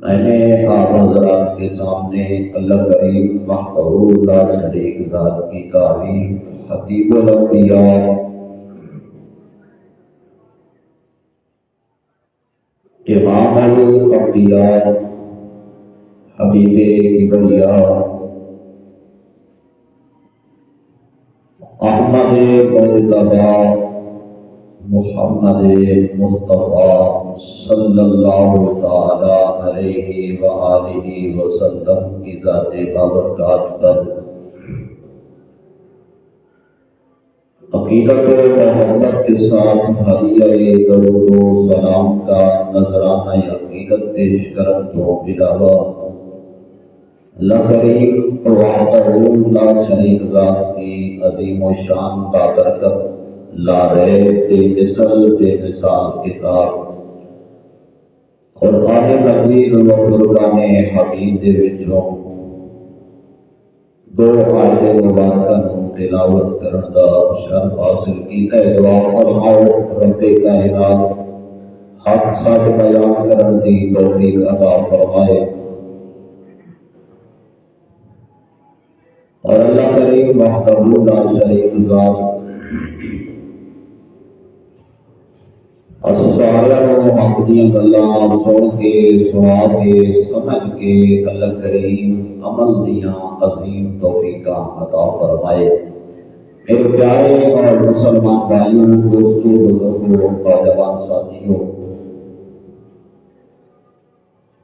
میں نے آپ حضرات کے سامنے اللہ کریم وحدہ لا شریک ذات کی تعریف خطیب الانبیاء امام الانبیاء حبیب کبریاء احمد مجتبی محمد مصطفیٰ صلی اللہ تعالی علیہ وآلہ وسلم کی ذات بابرکات پر عقیدت و محبت کے ساتھ ہدیہ درود و سلام کا نذرانہ عقیدت پیش کرن تو علاوہ اللہ کریم وحدہ لا شریک ذات کی عظیم و شان بابرکت لا ریب بے مثل بے مثال کتاب قرآن مجید و فرقان حمید دے وچوں دو آیت مبارکہ نوں تلاوت کرن دا شرف حاصل کیتا ہے۔ دعا فرماؤ رب کائنات حق سچ بیان کرن دی توفیق عطا فرمائے، اور اللہ کریم وحدہ لا شریک ذات سارا حق دیا گلاں سن کے سنا کے سمجھ کے اللہ کریم عمل دیا عظیم توفیقاں عطا فرمائے۔ میرے پیارے اور مسلمان بھائیوں، دوستوں، بزرگوں، نوجوان ساتھیوں،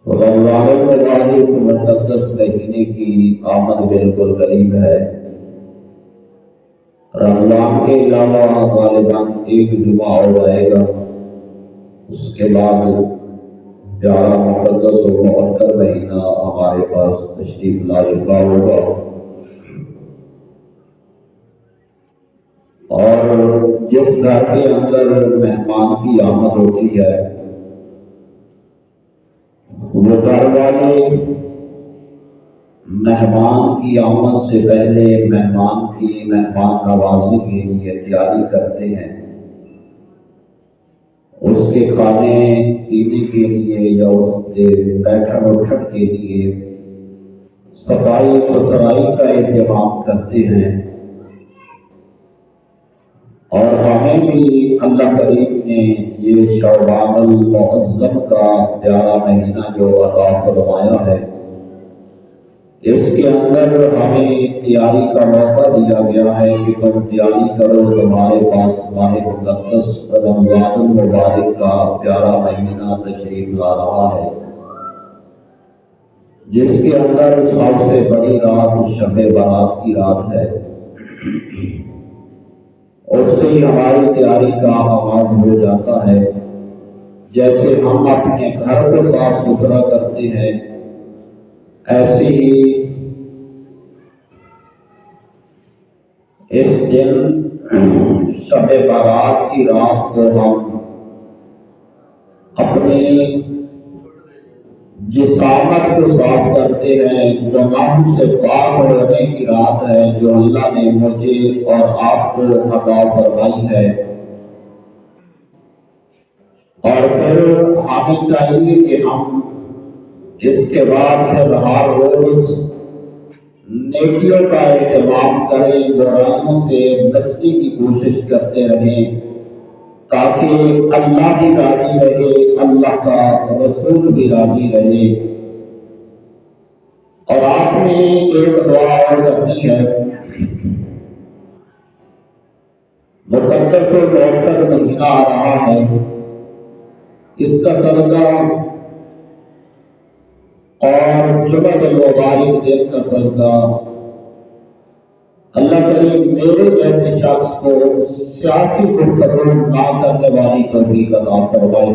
رمضان المبارک مقدس مہینے کی آمد بالکل قریب ہے۔ رمضان کے علاوہ غالباً ایک جمعہ اور آئے گا، اس کے بعد پیارا مقدس و معطر مہینہ ہمارے پاس تشریف لا چکا ہوگا، اور جس گھر کے اندر مہمان کی آمد ہوتی ہے وہ گھر والے مہمان کی آمد سے پہلے مہمان نوازی کے لیے تیاری کرتے ہیں، اس کے کھانے پینے کے لیے یا اس کے بیٹھن اٹھن کے لیے صفائی ستھرائی کا اہتمام کرتے ہیں۔ اور ہمیں بھی اللہ کریم نے یہ شعبان المعظم کا پیارا مہینہ جو عطا فرمایا ہے، اس کے اندر ہمیں تیاری کا موقع دیا گیا ہے کہ تم تیاری کرو، تمہارے پاس ماہ مقدس رمضان المبارک کا پیارا مہینہ تشریف لا رہا ہے، جس کے اندر سب سے بڑی رات شب برات کی رات ہے۔ اس سے ہی ہماری تیاری کا آغاز ہو جاتا ہے۔ جیسے ہم اپنے گھر کو صاف ستھرا کرتے ہیں، ایسے ہی اس دن شب برات کی رات کو ہم اپنی جسامت کو صاف کرتے ہیں۔ گناہوں سے پاک ہونے کی رات ہے جو اللہ نے مجھے اور آپ کو عطا فرمائی ہے، اور پھر ہمیں چاہیے کہ ہم اس کے بعد پھر ہر روز نیکیوں کا اہتمام کریں، برائیوں سے بچنے کی کوشش کرتے رہیں، تاکہ اللہ بھی راضی رہے، اللہ کا رسول بھی راضی رہے۔ اور آپ نے ایک دعا اور کرنی ہے، مقدس و معطر مہینہ آ رہا ہے، اس کا صدقہ اور جمعۃ المبارک دن کا صدقہ اللہ کریم میرے جیسے شخص کو سیاسی گفتگو نہ کرنے والی توفیق عطا فرمائے۔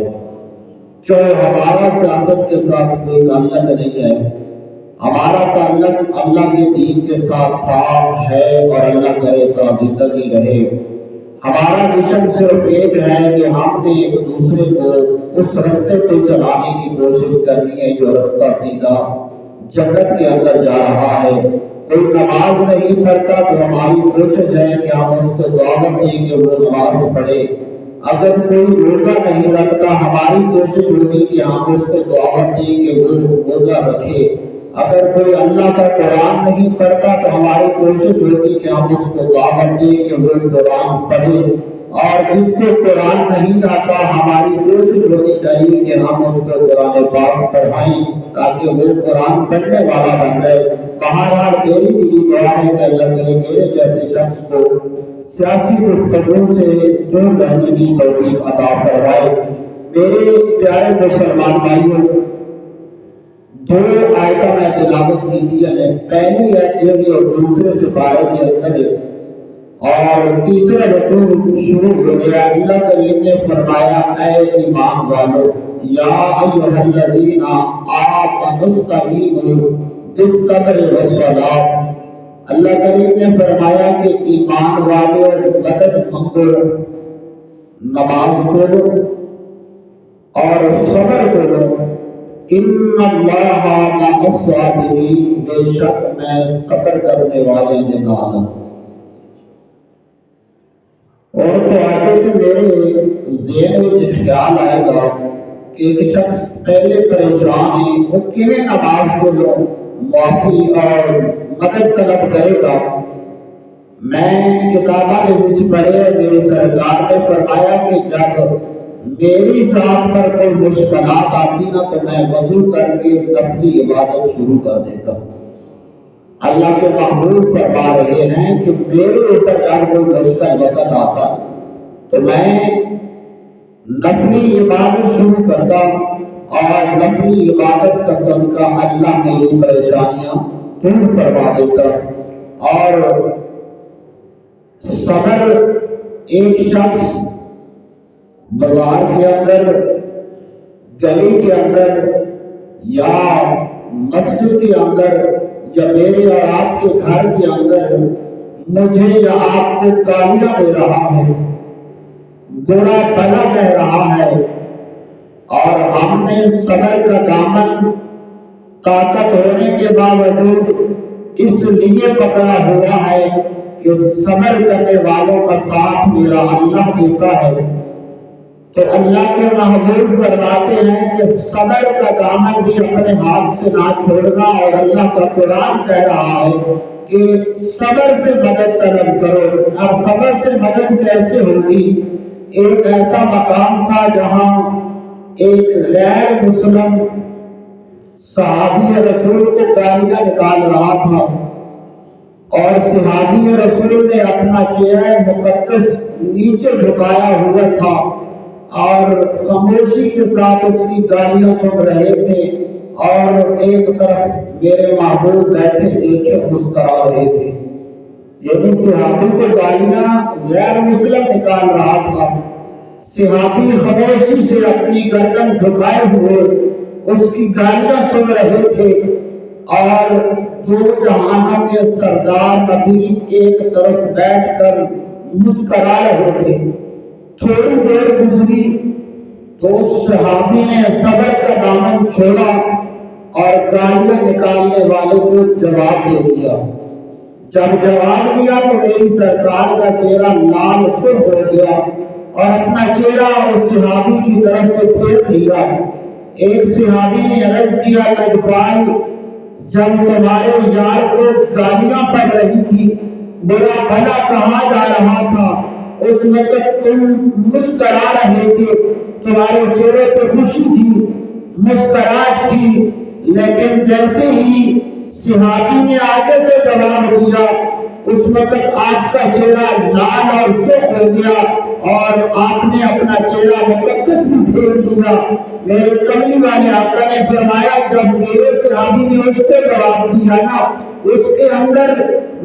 جو ہمارا سیاست کے ساتھ کوئی تعلق نہیں ہے، ہمارا تعلق اللہ کے دین کے ساتھ صاف ہے، اور اللہ کرے تو زندگی رہے۔ ہمارا مشن صرف ایک ہے کہ ہم نے ایک دوسرے کو اس رستے پہ چلانے کی کوشش کرنی ہے جو رستہ سیدھا جنت کے اندر جا رہا ہے۔ کوئی نماز نہیں پڑھتا تو ہماری کوشش ہے کہ ہم اس کو دعوت دیں کہ وہ نماز پڑھے۔ اگر کوئی روزہ نہیں رکھتا ہماری کوشش ہوگی کہ ہم اس کو دعوت دیں کہ وہ روزہ رکھے۔ اگر کوئی اللہ کا قرآن نہیں پڑھتا تو ہماری کوشش ہوگی کہ ہم اس کو دعوت دیں کہ وہ قرآن پڑھے، اور جس کو قرآن نہیں آتا ہماری کوشش ہونی چاہیے کہ ہم اس کو قرآن پاک پڑھائیں تاکہ وہ قرآن پڑھنے والا بن جائے۔ بہرحال میری دلی دعا ہے کہ اللہ تعالی میرے جیسے شخص کو سیاسی گفتگو سے دور رہنے کی توفیق عطا فرمائے۔ میرے پیارے مسلمان بھائیوں، دو آیتیں میں تلاوت کی تھی، پہلی آیت اور دوسرے سپارے کے اندر اور تیسرا رکوع شروع ہو گیا۔ اللہ کریم نے فرمایا اے ایمان والو یا ایھا الذین آمنوا استعینوا بالصبر والصلاۃ۔ اللہ کریم نے فرمایا کہ ایمان والو مدد مانگو، نماز پڑھو اور صبر کرو، ان اللہ مع الصابرین، بے شک میں صبر کرنے والے کے ساتھ ہوں۔ اور تو آگے سے میرے ذہن میں خیال آئے گا کہ ایک شخص پہلے پریشان ہے، وہ کیویں نماز کو معافی اور مدد طلب کرے گا۔ میں کتابوں کے وچ پڑھے، میرے سرکار نے فرمایا کہ جب میری ذات پر کوئی مشکلات آتی نا تو میں وضو کر کے نفلی عبادت شروع کر دیتا ہوں۔ اللہ کے محبوب فرما رہے ہیں کہ میرے اوپر جب کوئی مشکل وقت آتا تو میں نفلی عبادت شروع کرتا اور نفلی عبادت کا صدقہ اللہ میری پریشانیاں دور فرما دیتا۔ اور صبر، ایک شخص بازار کے اندر، گلی کے اندر یا مسجد کے اندر یا میرے اور آپ کے گھر کے اندر مجھے یا آپ کو گالیاں دے رہا ہے، برا بھلا کہہ رہا ہے، اور ہم نے صبر کا دامن طاقت ہونے کے باوجود اس لیے پکڑا ہوا ہے کہ صبر کرنے والوں کا ساتھ میرا اللہ دیتا ہے، تو اللہ کے محبوب فرماتے ہیں کہ صبر کا دامن بھی اپنے ہاتھ سے نہ چھوڑنا، اور اللہ کا قرآن کہہ رہا ہے کہ صبر سے مدد طلب کرو۔ اور صبر سے مدد کیسے ہوگی؟ ایک ایسا مقام تھا جہاں ایک غیر مسلم صحابی رسول کو گالیاں نکال رہا تھا، اور صحابی رسول نے اپنا چہرہ مقدس نیچے جھکایا ہوا تھا اور خاموشی کے ساتھ اس کی گالیاں سن رہے تھے، اور ایک طرف میرے محبوب بیٹھے دیکھے مسکرا رہے تھے۔ یعنی صحابی کو گالیاں غیر مسلم نکال رہا تھا، صحابی خاموشی سے اپنی گردن جھکائے ہوئے اس کی گالیاں سن رہے تھے، اور دو جہانوں کے سردار نبی ایک طرف بیٹھ کر مسکرا رہے تھے۔ تھوڑی دیر گزری تو اس صحابی نے صبر کا دامن چھوڑا اور گالیاں نکالنے والے کو جواب دے دیا۔ جب جواب دیا تو میری سرکار کا چہرہ لال سرخ ہو گیا اور اپنا چہرہ اس صحابی کی طرف سے پھیر دیا۔ ایک صحابی نے عرض کیا کہ بھائی، جب تمہارے یار کو گالیاں پڑ رہی تھی، برا بھلا کہا جا رہا تھا، اس وقت تم مسکرا رہے تھے، تمہارے چہرے پہ خوشی تھی، مسکراہٹ تھی، لیکن جیسے ہی صحابی نے آگے سے جواب دیا اس وقت آپ کا چہرہ لال اور سرخ ہو گیا اور آپ نے اپنا چہرہ مقدس بھی پھیر دیا۔ میرے کملی والے آقا نے فرمایا جب میرے صحابی نے اس کو جواب دیا نا، اس کے اندر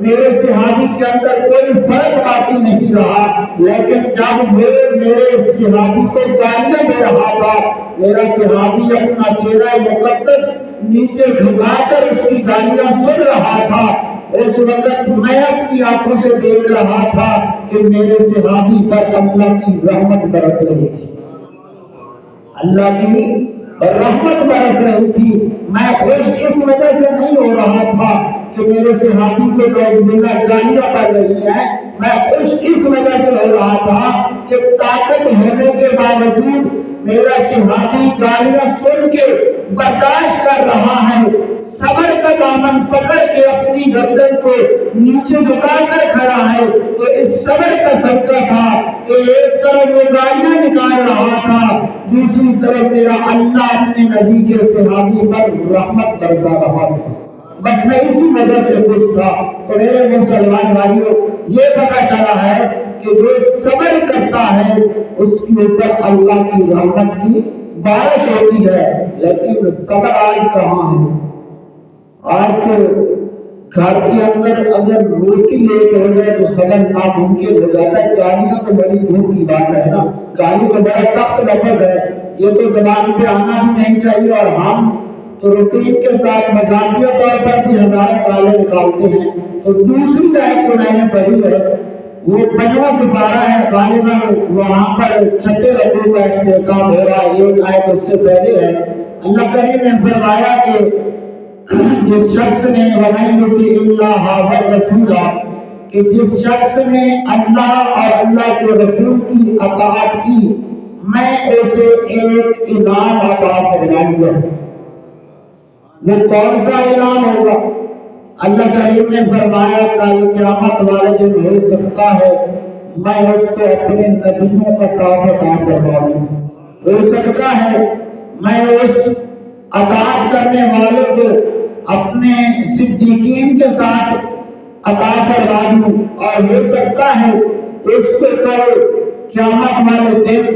میرے صحابی کے اندر کوئی فرق باقی نہیں رہا، لیکن جب میرے صحابی کو گالیاں دے رہا تھا، میرا صحابی اپنا چہرہ مقدس نیچے جھکا کر اس کی گالیاں سن رہا تھا، اس وقت میں اپنی آنکھوں سے دیکھ رہا تھا کہ میرے صحابی پر اللہ کی رحمت برس رہی تھی، اللہ کی رحمت برس رہی تھی۔ میں خوش اس وجہ سے نہیں ہو رہا تھا کہ میرے صحابی کو گالیاں پڑ رہی ہیں، میں خوش اس وجہ سے ہو رہا تھا کہ طاقت ہونے کے باوجود میرا صحابی گالیاں سن کے برداشت کر رہا ہے، صبر کا دامن پکڑ کے اپنی گردن کو نیچے جھکا کر کھڑا ہے۔ تو اس صبر کا صدقہ تھا کہ ایک طرف وہ گالیاں نکال رہا تھا، دوسری طرف میرا اللہ اپنے نبی کے صحابی پر رحمت برسا رہا تھا۔ بس میں اسی وجہ سے خوش تھا۔ تو میرے مسلمان بھائیوں، یہ پتہ چلا ہے کہ جو صبر کرتا ہے اس کے اوپر اللہ کی رحمت کی بارش ہوتی ہے۔ لیکن صبر آج کہاں ہے؟ آج تو گھر کے اندر اگر روٹی لیٹ ہو جائے تو صبر ناممکن ہو جاتا ہے۔ گالیاں تو بڑی دور کی بات ہے نا، گالی تو بڑا سخت لفظ ہے، یہ تو زبان پہ آنا بھی نہیں چاہیے، اور ہم تو روٹین کے ساتھ مذاقیہ طور پر بھی ہزاروں گالیں نکالتے ہیں۔ تو دوسری آیت کو میں نے پڑھی ہے، وہ 5واں سپارہ ہے، غالباً وہاں پر 6 رکوع کا اختتام ہو رہا ہے، ایک آیت اس سے پہلے ہے۔ اللہ کریم نے فرمایا کہ جس شخص نے وَمَن يُطِعِ اللَّهَ وَالرَّسُولَ، کہ جس شخص نے اللہ اور اللہ کے رسول کی اطاعت کی، میں اسے ایک انعام عطا فرماؤں گا۔ وہ کون سا انعام ہوگا؟ اللہ کریم نے فرمایا کل قیامت والے دن ہو سکتا ہے میں اس کو اپنے نبیوں کا ساتھ عطا فرماؤں، ہو سکتا ہے میں اس اطاعت کرنے والوں کو اپنے صدیقین کے ساتھ عطا فرما دوں، اور ہو سکتا ہے اس کو کل قیامت والے دن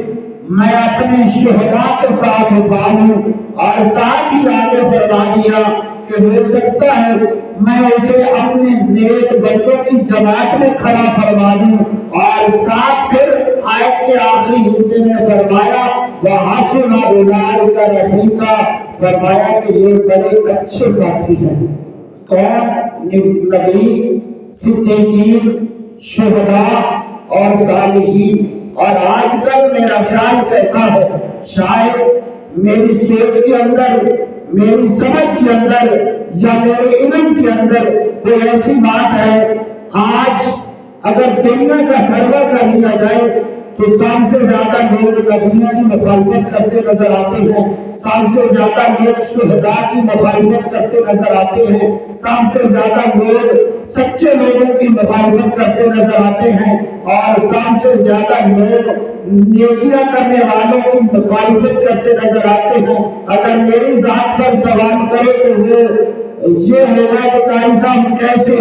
میں اپنے شہداء کے ساتھ اٹھاؤں، اور ساتھ ہی آگے فرما دیا کہ ہو سکتا ہے میں اسے اپنے نیک بندوں کی جماعت میں کھڑا فرما دوں، اور ساتھ پھر آیت کے آخری حصے میں فرمایا وَحَسُنَ أُولَٰئِكَ رَفِیقًا، فرمایا کہ یہ بڑے اچھے ساتھی ہیں۔ کون؟ نبی، صدیقین، شہداء اور صالحین۔ اور آج کل میرا خیال کہتا ہے شاید میری سوچ کے اندر، میری سمجھ کے اندر یا میرے علم کے اندر کوئی ایسی بات ہے، آج اگر دنیا کا سروے کر لیا جائے تو سب سے زیادہ لوگ نبیوں کی مخالفت کرتے نظر آتے ہیں، سب سے زیادہ لوگ شہداء کی مخالفت کرتے نظر آتے ہیں، سب سے زیادہ لوگ سچے لوگوں کی مخالفت کرتے نظر آتے ہیں، اور سب سے زیادہ لوگ نیکیاں کرنے والوں کی مخالفت کرتے نظر آتے ہیں۔ اگر میری ذات پر سوال کرے تو وہ یہ ہوگا کہ قاری صاحب کیسے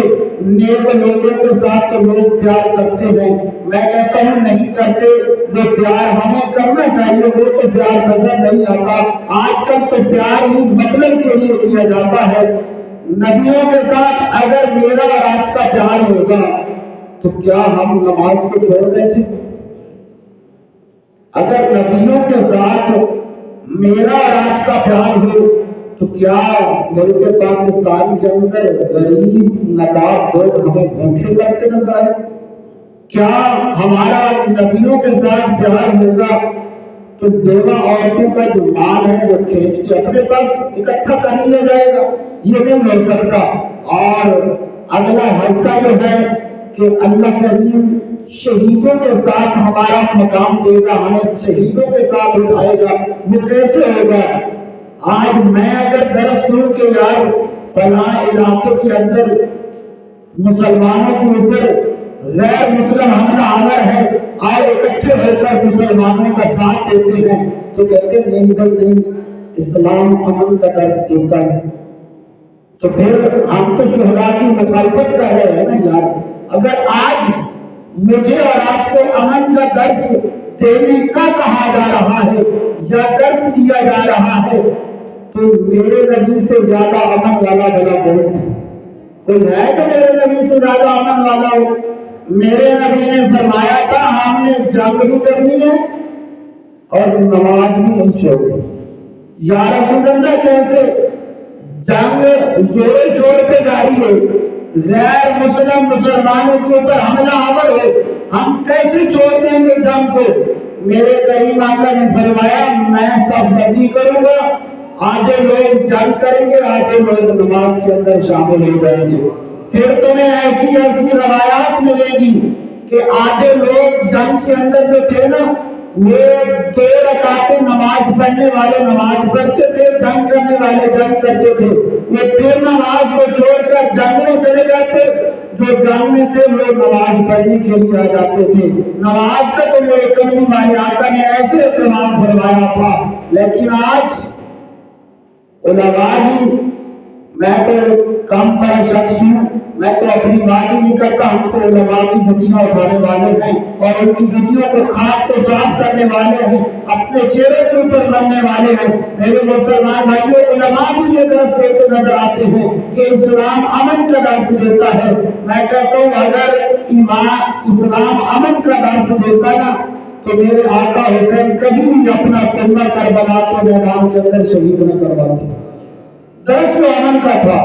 نیک لوگوں کے ساتھ لوگ پیار کرتے ہیں؟ میں کہتا ہوں نہیں کرتے، جو پیار ہمیں کرنا چاہیے وہ تو پیار نظر نہیں آتا۔ آج کل تو پیار ہی مطلب کے لیے کیا جاتا ہے۔ نبیوں کے ساتھ اگر میرا اور آپ کا پیار ہوگا تو کیا ہم نماز کو چھوڑ دیتے؟ اگر نبیوں کے ساتھ میرا اور آپ کا پیار ہو تو کیا ملک پاکستان کے اندر غریب نادار لوگ ہمیں بھوکے کرتے نظر آئے؟ کیا ہمارا نبیوں کے ساتھ پیار ہوگا تو بیوہ عورتوں کا جو مال ہے وہ کھینچ کے اپنے پاس اکٹھا کر لیا جائے گا؟ یہ نہیں ہو سکتا۔ اور اگلا حصہ جو ہے کہ اللہ کریم شہیدوں کے ساتھ ہمارا مقام دے گا، ہمیں شہیدوں کے ساتھ اٹھائے گا، وہ کیسے ہوگا؟ آج میں اگر درس دوں کہ یار فلاں علاقے کے اندر مسلمانوں کے اوپر غیر مسلم حملہ آور ہے، آئے اکٹھے ہو کر مسلمانوں کا ساتھ دیتے ہیں، تو کہتے ہیں نہیں بھائی نہیں، اسلام امن کا درس دیتا ہے۔ تو پھر ہم تو شہداء کی مخالفت کر رہے ہیں نا یار۔ اگر آج مجھے اور آپ کو امن کا درس دینے کا کہا جا رہا ہے یا درس دیا جا رہا ہے تو میرے نبی سے زیادہ امن والا بڑا بہت ہے؟ کوئی ہے کہ میرے نبی سے زیادہ امن والا ہو؟ میرے نبی نے فرمایا تھا ہم نے جنگ بھی کرنی ہے اور نماز بھی نہیں چھوڑنی۔ یا رسول اللہ کیسے؟ جنگ زور شور پہ جاری ہے، غیر مسلم مسلمانوں کے اوپر حملہ آور ہو، ہم کیسے چھوڑ دیں گے جنگ کو؟ میرے کریم آقا نے فرمایا میں صف بندی کروں گا، آگے لوگ جنگ کریں گے، آگے لوگ نماز کے اندر شامل ہو جائیں گے، پھر تمہیں ایسی ایسی روایات ملے گی کہ آدھے لوگ جنگ کے اندر جو تھے نا وہ 2 رکعتیں نماز پڑھنے والے نماز پڑھتے تھے، جنگ کرنے والے جنگ کرتے تھے، وہ پھر نماز کو چھوڑ کر جنگ میں چلے جاتے، جو جنگ میں تھے وہ نماز پڑھنے کے لیے آ جاتے تھے۔ نماز کا تو میرے کرنے والے آقا نے ایسے اہتمام فرمایا تھا، لیکن آج علماء ہی، میں تو کم پر شخص ہوں، میں تو اپنی بات ہی نہیں کرتا، ہم تو علماء کی جتیاں اٹھانے والے ہیں اور ان کی جتیوں کو خاک کو صاف کرنے والے ہیں، اپنے چہرے کے اوپر بننے والے ہیں۔ میرے مسلمان بھائیوں، علماء بھی یہ درس دیتے نظر آتے ہیں کہ اسلام امن کا درس دیتا ہے۔ میں کہتا ہوں اگر اسلام امن کا درس دیتا نا تو میرے آقا حسین کبھی بھی اپنا کنبہ کربلا کے میدان کے اندر شہید نہ کرواتے۔ درس تو امن کا تھا،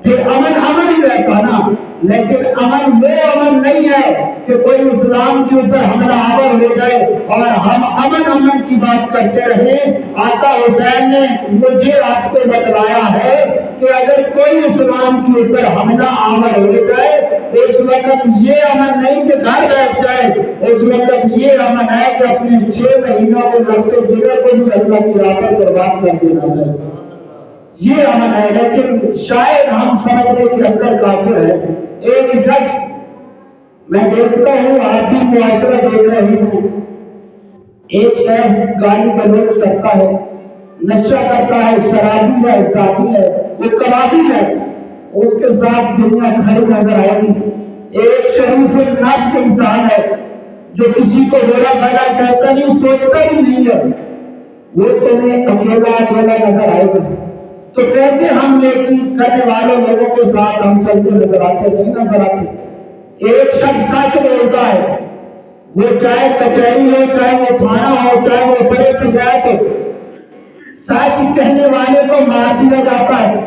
پھر امن ہی رہتا نا، لیکن امن وہ امن نہیں ہے کہ کوئی اسلام کے اوپر حملہ آور ہو جائے اور ہم امن کی بات کرتے رہے۔ آقا حسین نے مجھے آپ کو بتلایا ہے کہ اگر کوئی اسلام کے اوپر حملہ آور ہو جائے اس وقت یہ امن نہیں کہ گھر بیٹھ جائے، اس وقت یہ امن ہے کہ اپنے 6 مہینوں کو لڑتے جگہ کو بھی اللہ کی راہ پر قربان کر دینا چاہیے، یہ امن ہے۔ لیکن شاید ہم سمجھنے کے اندر کافر ہے۔ ایک شخص میں دیکھتا ہوں، آپ بھی معاشرہ دیکھ رہے ہوں، ایک شخص گالی گلوچ کرتا ہے، نشہ کرتا ہے، شرابی ہے، ذاتی ہے، وہ کبابی ہے، اس کے ساتھ دنیا کھڑی نظر آئے گی۔ ایک شریف النفس انسان ہے جو کسی کو برا بھلا کہتا نہیں، سوچتا بھی نہیں ہے، وہ تمہیں اکیلا نظر آئے گا۔ تو کیسے ہم نیکی کرنے والے لوگوں کے ساتھ ہم چلتے نظر آتے نہیں نظر آتے۔ ایک شخص سچ بولتا ہے، وہ چاہے کچہری ہو، چاہے وہ تھانہ ہو، چاہے وہ بڑے پنچایت ہو، سچ کہنے والے کو مار دیا جاتا ہے،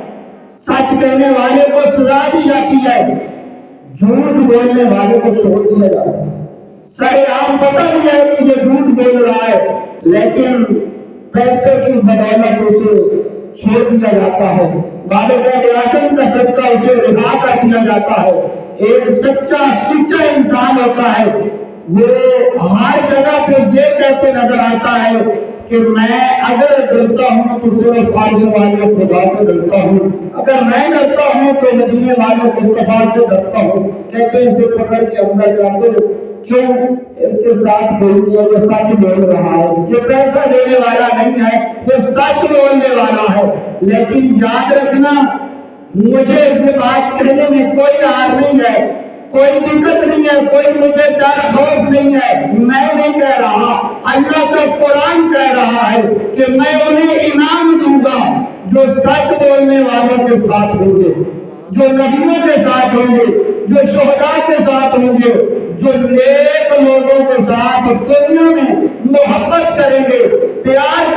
سچ کہنے والے کو سزا دی جاتی ہے، جھوٹ بولنے والے کو چھوڑ دیا جاتا ہے۔ سارے عام پتہ بھی ہے کہ یہ جھوٹ بول رہا ہے، لیکن پیسے کی بدولت اسے چھوڑ دیا جاتا ہے، والدین اعظم کا صدقہ اسے رہا کر دیا جاتا ہے۔ ایک سچا انسان ہوتا ہے، وہ ہر جگہ پہ یہ کہتے نظر آتا ہے کہ میں اگر ڈرتا ہوں تو صرف فارس والے خدا سے ڈرتا ہوں، اگر میں ڈرتا ہوں تو مدینے والے مصطفیٰ سے ڈرتا ہوں۔ کہتے اسے پکڑ کے اندر جاتے، کیوں؟ اس کے ساتھ بولتی ہے، یہ سچ بول رہا ہے، یہ پیسہ دینے والا نہیں ہے، یہ سچ بولنے والا ہے۔ لیکن یاد رکھنا، مجھے یہ بات کہنے میں کوئی عار نہیں ہے، کوئی دقت نہیں ہے، کوئی مجھے ڈر خوف نہیں ہے، میں نہیں کہہ رہا، اللہ کا قرآن کہہ رہا ہے کہ میں انہیں انعام دوں گا جو سچ بولنے والوں کے ساتھ ہوں گے، جو نبیوں کے ساتھ ہوں گے، جو شہداء کے ساتھ ہوں گے، جو نیک لوگوں کے ساتھ دنیا میں محبت کریں گے، پیار